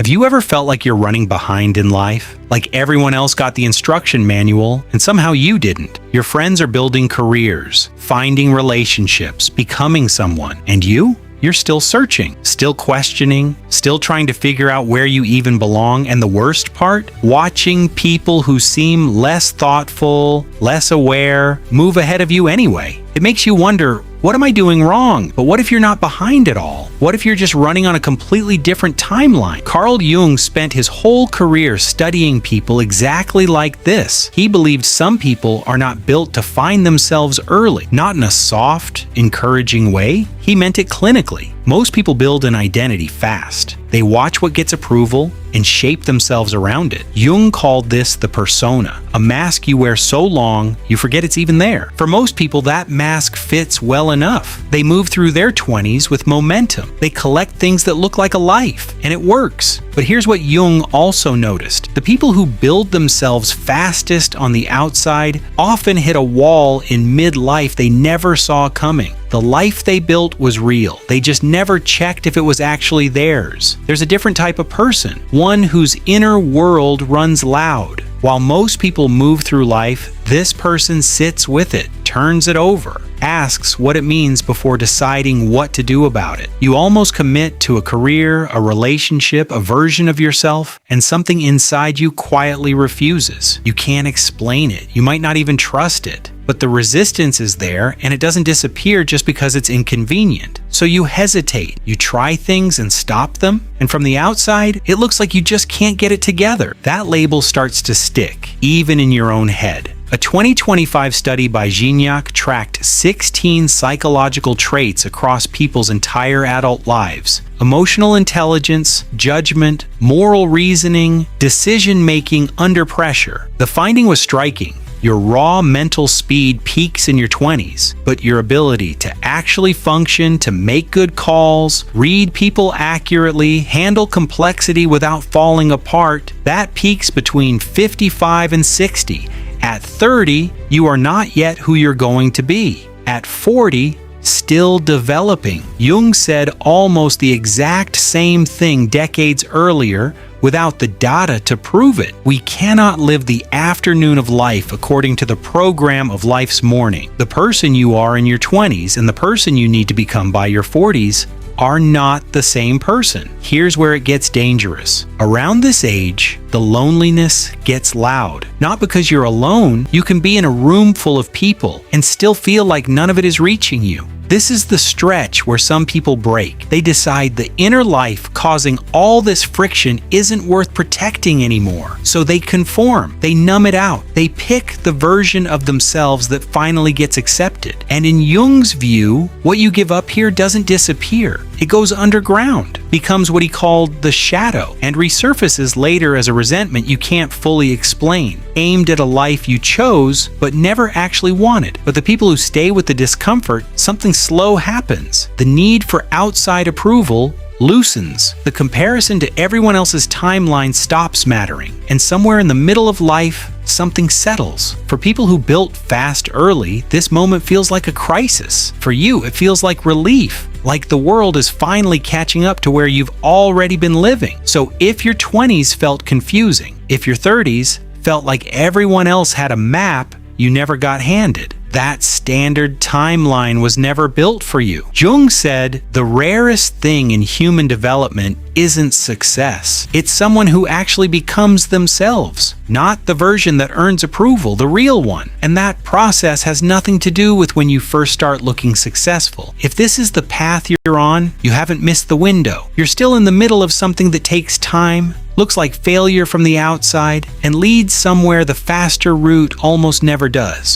Have you ever felt like you're running behind in life? Like everyone else got the instruction manual and somehow you didn't? Your friends are building careers, finding relationships, becoming someone, and you're still searching, still questioning, still trying to figure out where you even belong, and the worst part? Watching people who seem less thoughtful, less aware, move ahead of you anyway. It makes you wonder, what am I doing wrong? But what if you're not behind at all? What if you're just running on a completely different timeline? Carl Jung spent his whole career studying people exactly like this. He believed some people are not built to find themselves early, not in a soft, encouraging way. He meant it clinically. Most people build an identity fast. They watch what gets approval and shape themselves around it. Jung called this the persona, a mask you wear so long you forget it's even there. For most people, that mask fits well enough. They move through their 20s with momentum. They collect things that look like a life, and it works. But here's what Jung also noticed. The people who build themselves fastest on the outside often hit a wall in midlife they never saw coming. The life they built was real. They just never checked if it was actually theirs. There's a different type of person, one whose inner world runs loud. While most people move through life, this person sits with it, turns it over, asks what it means before deciding what to do about it. You almost commit to a career, a relationship, a version of yourself, and something inside you quietly refuses. You can't explain it. You might not even trust it. But the resistance is there, and it doesn't disappear just because it's inconvenient. So you hesitate, you try things and stop them, and from the outside, it looks like you just can't get it together. That label starts to stick, even in your own head. A 2025 study by Gignac tracked 16 psychological traits across people's entire adult lives: emotional intelligence, judgment, moral reasoning, decision-making under pressure. The finding was striking. Your raw mental speed peaks in your 20s, but your ability to actually function, to make good calls, read people accurately, handle complexity without falling apart, that peaks between 55 and 60. At 30, you are not yet who you're going to be. At 40, still developing. Jung said almost the exact same thing decades earlier, without the data to prove it. We cannot live the afternoon of life according to the program of life's morning. The person you are in your 20s and the person you need to become by your 40s are not the same person. Here's where it gets dangerous. Around this age, the loneliness gets loud. Not because you're alone, you can be in a room full of people and still feel like none of it is reaching you. This is the stretch where some people break. They decide the inner life causing all this friction isn't worth protecting anymore. So they conform, they numb it out, they pick the version of themselves that finally gets accepted. And in Jung's view, what you give up here doesn't disappear. It goes underground, becomes what he called the shadow, and resurfaces later as a resentment you can't fully explain, aimed at a life you chose but never actually wanted. But the people who stay with the discomfort, something slow happens. The need for outside approval loosens. The comparison to everyone else's timeline stops mattering, and somewhere in the middle of life, something settles. For people who built fast early, this moment feels like a crisis. For you, it feels like relief, like the world is finally catching up to where you've already been living. So if your 20s felt confusing, if your 30s felt like everyone else had a map you never got handed, that standard timeline was never built for you. Jung said, the rarest thing in human development isn't success. It's someone who actually becomes themselves, not the version that earns approval, the real one. And that process has nothing to do with when you first start looking successful. If this is the path you're on, you haven't missed the window. You're still in the middle of something that takes time, looks like failure from the outside, and leads somewhere the faster route almost never does.